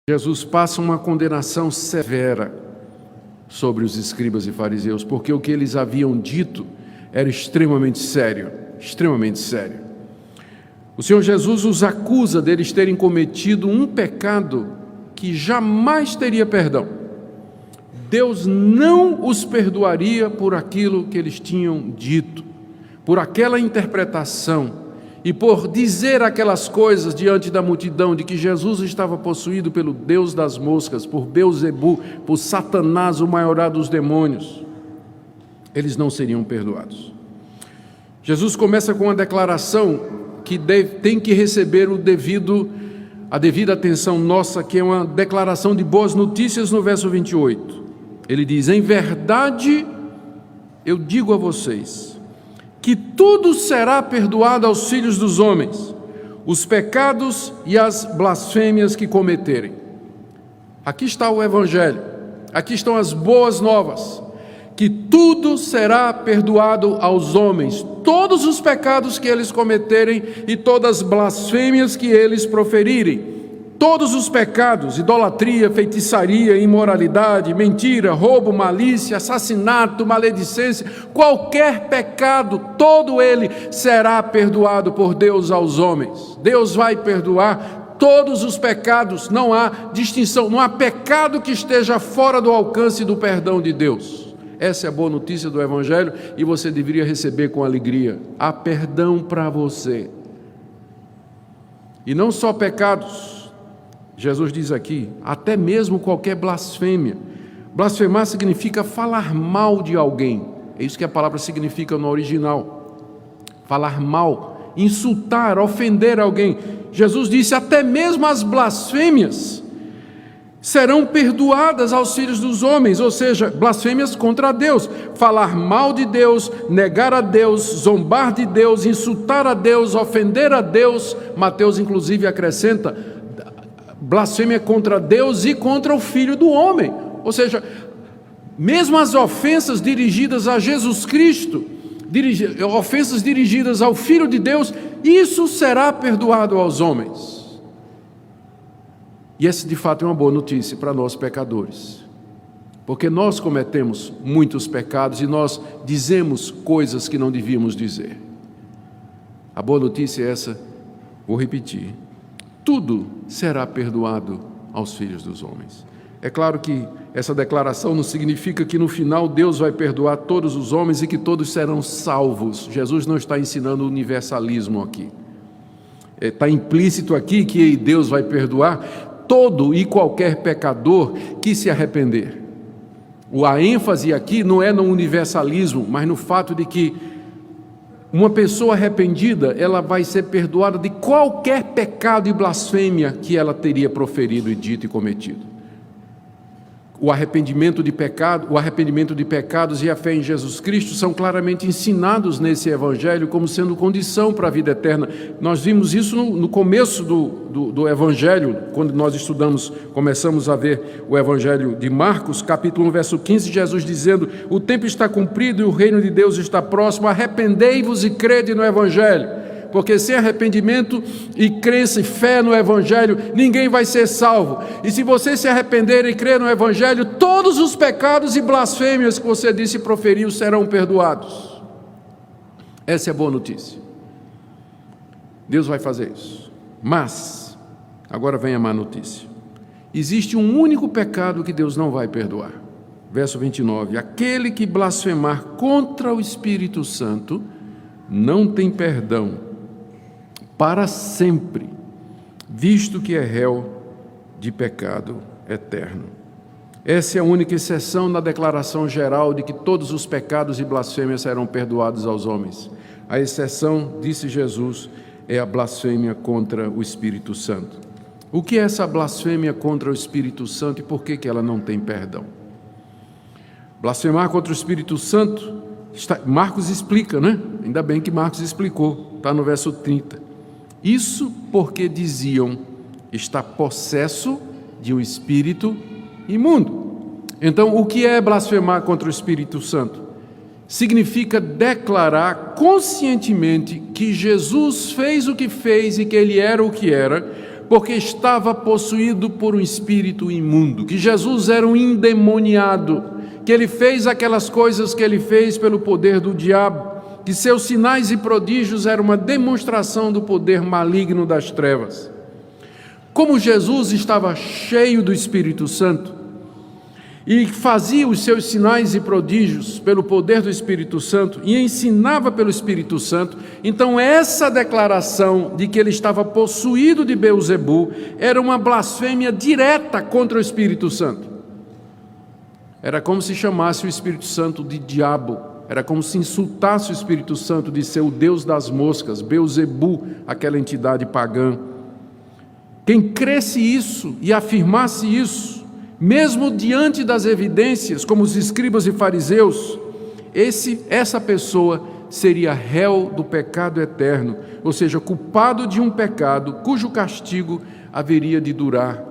Jesus passa uma condenação severa sobre os escribas e fariseus, porque o que eles haviam dito era extremamente sério, extremamente sério. O Senhor Jesus os acusa deles terem cometido um pecado que jamais teria perdão. Deus não os perdoaria por aquilo que eles tinham dito, por aquela interpretação e por dizer aquelas coisas diante da multidão de que Jesus estava possuído pelo Deus das moscas, por Beelzebu, por Satanás, o maior dos demônios. Eles não seriam perdoados. Jesus começa com uma declaração que tem que receber a devida atenção nossa, que é uma declaração de boas notícias no verso 28. Ele diz: em verdade eu digo a vocês que tudo será perdoado aos filhos dos homens, os pecados e as blasfêmias que cometerem. Aqui está o Evangelho, aqui estão as boas novas, que tudo será perdoado aos homens, todos os pecados que eles cometerem e todas as blasfêmias que eles proferirem. Todos os pecados, idolatria, feitiçaria, imoralidade, mentira, roubo, malícia, assassinato, maledicência, qualquer pecado, todo ele será perdoado por Deus aos homens. Deus vai perdoar todos os pecados, não há distinção, não há pecado que esteja fora do alcance do perdão de Deus. Essa é a boa notícia do Evangelho e você deveria receber com alegria. Há perdão para você. E não só pecados. Jesus diz aqui, até mesmo qualquer blasfêmia. Blasfemar significa falar mal de alguém. É isso que a palavra significa no original. Falar mal, insultar, ofender alguém. Jesus disse, até mesmo as blasfêmias serão perdoadas aos filhos dos homens, ou seja, blasfêmias contra Deus. Falar mal de Deus, negar a Deus, zombar de Deus, insultar a Deus, ofender a Deus. Mateus inclusive acrescenta, blasfêmia contra Deus e contra o Filho do Homem. Ou seja, mesmo as ofensas dirigidas a Jesus Cristo, ofensas dirigidas ao Filho de Deus, isso será perdoado aos homens. E essa de fato é uma boa notícia para nós pecadores, porque nós cometemos muitos pecados e nós dizemos coisas que não devíamos dizer. A boa notícia é essa, vou repetir. Tudo será perdoado aos filhos dos homens. É claro que essa declaração não significa que no final Deus vai perdoar todos os homens e que todos serão salvos. Jesus não está ensinando universalismo aqui. Está implícito aqui que Deus vai perdoar todo e qualquer pecador que se arrepender. A ênfase aqui não é no universalismo, mas no fato de que uma pessoa arrependida, ela vai ser perdoada de qualquer pecado e blasfêmia que ela teria proferido e dito e cometido. O arrependimento de pecados e a fé em Jesus Cristo são claramente ensinados nesse Evangelho como sendo condição para a vida eterna. Nós vimos isso no começo do Evangelho, quando nós começamos a ver o Evangelho de Marcos, capítulo 1, verso 15, Jesus dizendo, o tempo está cumprido e o reino de Deus está próximo, arrependei-vos e crede no Evangelho. Porque sem arrependimento e crença e fé no Evangelho, ninguém vai ser salvo. E se você se arrepender e crer no Evangelho, todos os pecados e blasfêmias que você disse e proferiu serão perdoados. Essa é a boa notícia. Deus vai fazer isso. Mas, agora vem a má notícia. Existe um único pecado que Deus não vai perdoar. Verso 29. Aquele que blasfemar contra o Espírito Santo não tem perdão para sempre, visto que é réu de pecado eterno. Essa é a única exceção na declaração geral de que todos os pecados e blasfêmias serão perdoados aos homens. A exceção, disse Jesus, é a blasfêmia contra o Espírito Santo. O que é essa blasfêmia contra o Espírito Santo e por que ela não tem perdão? Blasfemar contra o Espírito Santo, Marcos explica, né? Ainda bem que Marcos explicou, está no verso 30. Isso porque diziam, está possesso de um espírito imundo. Então, o que é blasfemar contra o Espírito Santo? Significa declarar conscientemente que Jesus fez o que fez e que Ele era o que era, porque estava possuído por um espírito imundo, que Jesus era um endemoniado, que ele fez aquelas coisas que ele fez pelo poder do diabo, que seus sinais e prodígios eram uma demonstração do poder maligno das trevas. Como Jesus estava cheio do Espírito Santo e fazia os seus sinais e prodígios pelo poder do Espírito Santo e ensinava pelo Espírito Santo, então essa declaração de que ele estava possuído de Beelzebu era uma blasfêmia direta contra o Espírito Santo. Era como se chamasse o Espírito Santo de diabo, era como se insultasse o Espírito Santo de ser o Deus das moscas, Beelzebu, aquela entidade pagã. Quem cresce isso e afirmasse isso, mesmo diante das evidências, como os escribas e fariseus, essa pessoa seria réu do pecado eterno, ou seja, culpado de um pecado cujo castigo haveria de durar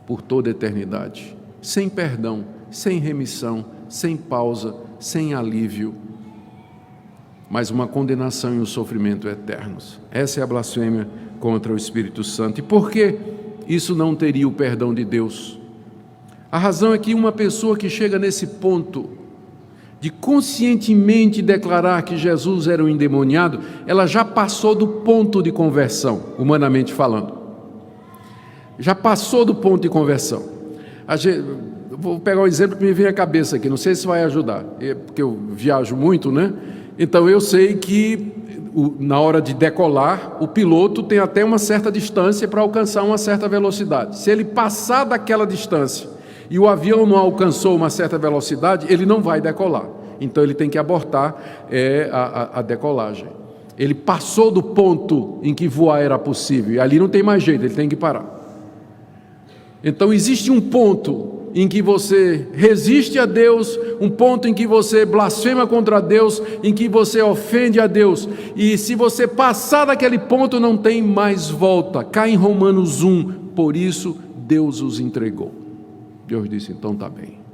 por toda a eternidade, sem perdão, sem remissão, sem pausa, sem alívio, mas uma condenação e um sofrimento eternos. Essa é a blasfêmia contra o Espírito Santo. E por que isso não teria o perdão de Deus? A razão é que uma pessoa que chega nesse ponto de conscientemente declarar que Jesus era um endemoniado, ela já passou do ponto de conversão, humanamente falando. Já passou do ponto de conversão. Vou pegar um exemplo que me vem à cabeça aqui, não sei se vai ajudar, porque eu viajo muito, né? Então eu sei que na hora de decolar, o piloto tem até uma certa distância para alcançar uma certa velocidade. Se ele passar daquela distância e o avião não alcançou uma certa velocidade, ele não vai decolar. Então ele tem que abortar a decolagem. Ele passou do ponto em que voar era possível, e ali não tem mais jeito, ele tem que parar. Então existe um ponto em que você resiste a Deus, um ponto em que você blasfema contra Deus, em que você ofende a Deus, e se você passar daquele ponto não tem mais volta. Cai em Romanos 1, por isso Deus os entregou. Deus disse, então está bem.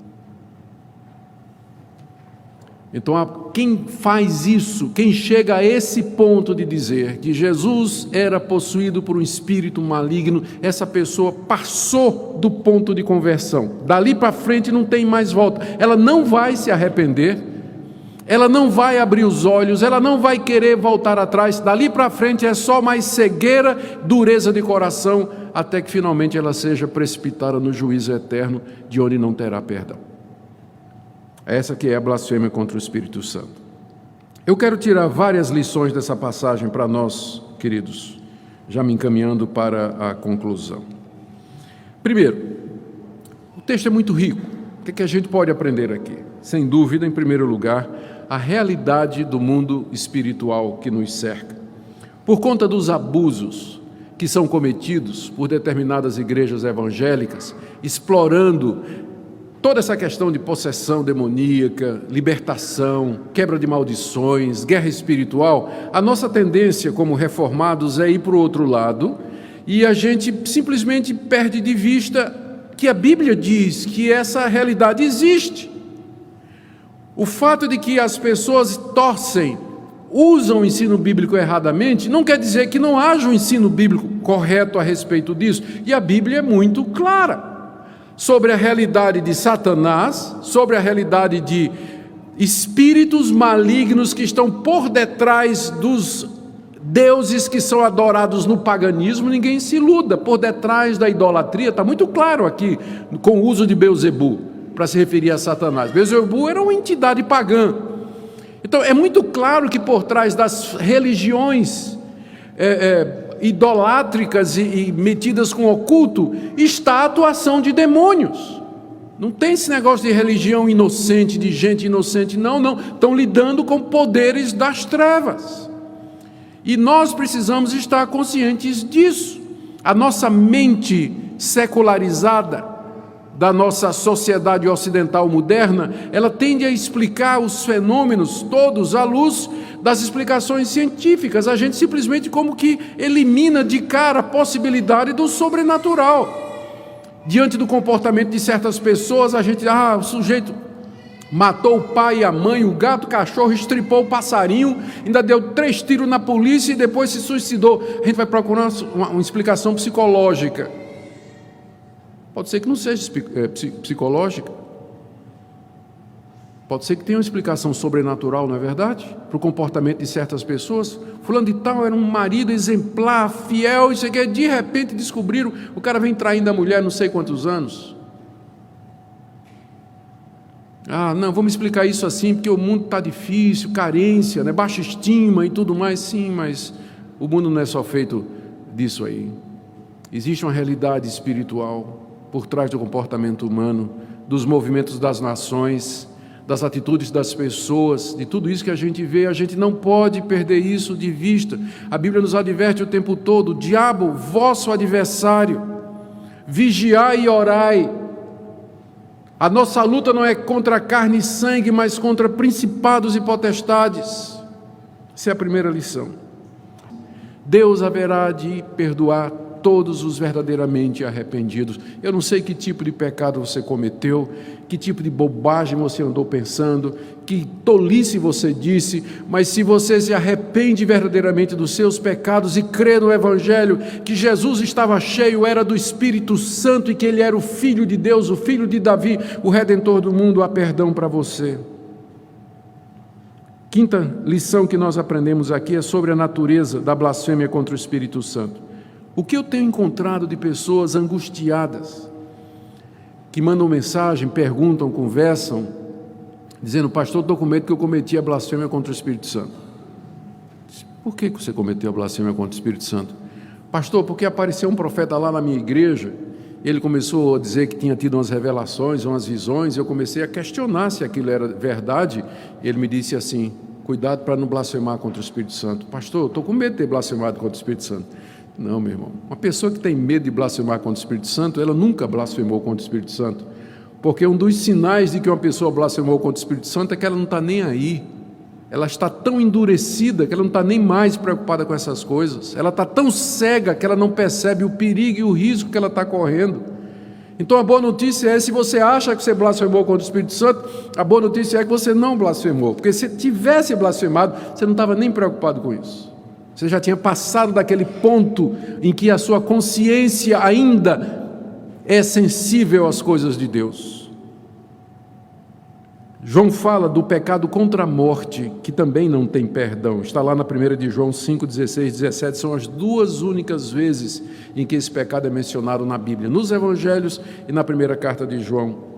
Então quem faz isso, quem chega a esse ponto de dizer que Jesus era possuído por um espírito maligno, essa pessoa passou do ponto de conversão. Dali para frente não tem mais volta. Ela não vai se arrepender, ela não vai abrir os olhos, ela não vai querer voltar atrás. Dali para frente é só mais cegueira, dureza de coração, até que finalmente ela seja precipitada no juízo eterno, de onde não terá perdão. Essa que é a blasfêmia contra o Espírito Santo. Eu quero tirar várias lições dessa passagem para nós, queridos, já me encaminhando para a conclusão. Primeiro, o texto é muito rico. O que a gente pode aprender aqui? Sem dúvida, em primeiro lugar, a realidade do mundo espiritual que nos cerca. Por conta dos abusos que são cometidos por determinadas igrejas evangélicas, explorando toda essa questão de possessão demoníaca, libertação, quebra de maldições, guerra espiritual, a nossa tendência como reformados é ir para o outro lado, e a gente simplesmente perde de vista que a Bíblia diz que essa realidade existe. O fato de que as pessoas usam o ensino bíblico erradamente, não quer dizer que não haja um ensino bíblico correto a respeito disso, e a Bíblia é muito clara sobre a realidade de Satanás, sobre a realidade de espíritos malignos que estão por detrás dos deuses que são adorados no paganismo. Ninguém se iluda, por detrás da idolatria, está muito claro aqui, com o uso de Beelzebu, para se referir a Satanás. Beelzebu era uma entidade pagã. Então é muito claro que por trás das religiões idolátricas e metidas com oculto, está a atuação de demônios. Não tem esse negócio de religião inocente, de gente inocente, não. Estão lidando com poderes das trevas. E nós precisamos estar conscientes disso. A nossa mente secularizada, da nossa sociedade ocidental moderna, ela tende a explicar os fenômenos todos à luz das explicações científicas. A gente simplesmente como que elimina de cara a possibilidade do sobrenatural. Diante do comportamento de certas pessoas, a gente, o sujeito matou o pai e a mãe, o gato, o cachorro, estripou o passarinho, ainda deu 3 tiros na polícia e depois se suicidou. A gente vai procurar uma explicação psicológica. Pode ser que não seja psicológica. Pode ser que tenha uma explicação sobrenatural, não é verdade? Para o comportamento de certas pessoas. Fulano de tal era um marido exemplar, fiel, isso aqui, de repente descobriram, o cara vem traindo a mulher não sei quantos anos. Ah, não, vamos explicar isso assim, porque o mundo está difícil, carência, né? Baixa estima e tudo mais. Sim, mas o mundo não é só feito disso aí. Existe uma realidade espiritual por trás do comportamento humano, dos movimentos das nações, das atitudes das pessoas, de tudo isso que a gente vê. A gente não pode perder isso de vista. A Bíblia nos adverte o tempo todo: diabo, vosso adversário, vigiai e orai. A nossa luta não é contra carne e sangue, mas contra principados e potestades. Essa é a primeira lição. Deus haverá de perdoar todos os verdadeiramente arrependidos. Eu não sei que tipo de pecado você cometeu, que tipo de bobagem você andou pensando, que tolice você disse, mas se você se arrepende verdadeiramente dos seus pecados e crê no Evangelho, que Jesus estava cheio, era do Espírito Santo e que Ele era o Filho de Deus, o Filho de Davi, o Redentor do mundo, há perdão para você. Quinta lição que nós aprendemos aqui é sobre a natureza da blasfêmia contra o Espírito Santo. O que eu tenho encontrado de pessoas angustiadas, que mandam mensagem, perguntam, conversam, dizendo: pastor, estou com medo que eu cometi a blasfêmia contra o Espírito Santo. Por que você cometeu a blasfêmia contra o Espírito Santo? Pastor, porque apareceu um profeta lá na minha igreja, ele começou a dizer que tinha tido umas revelações, umas visões, e eu comecei a questionar se aquilo era verdade. Ele me disse assim: cuidado para não blasfemar contra o Espírito Santo. Pastor, estou com medo de ter blasfemado contra o Espírito Santo. Não, meu irmão, uma pessoa que tem medo de blasfemar contra o Espírito Santo, ela nunca blasfemou contra o Espírito Santo, porque um dos sinais de que uma pessoa blasfemou contra o Espírito Santo é que ela não está nem aí, ela está tão endurecida que ela não está nem mais preocupada com essas coisas, ela está tão cega que ela não percebe o perigo e o risco que ela está correndo. Então a boa notícia é: se você acha que você blasfemou contra o Espírito Santo, a boa notícia é que você não blasfemou, porque se tivesse blasfemado, você não estava nem preocupado com isso. Você já tinha passado daquele ponto em que a sua consciência ainda é sensível às coisas de Deus. João fala do pecado contra a morte, que também não tem perdão. Está lá na 1 de João 5, 16, 17. São as 2 únicas vezes em que esse pecado é mencionado na Bíblia, nos Evangelhos e na primeira carta de João.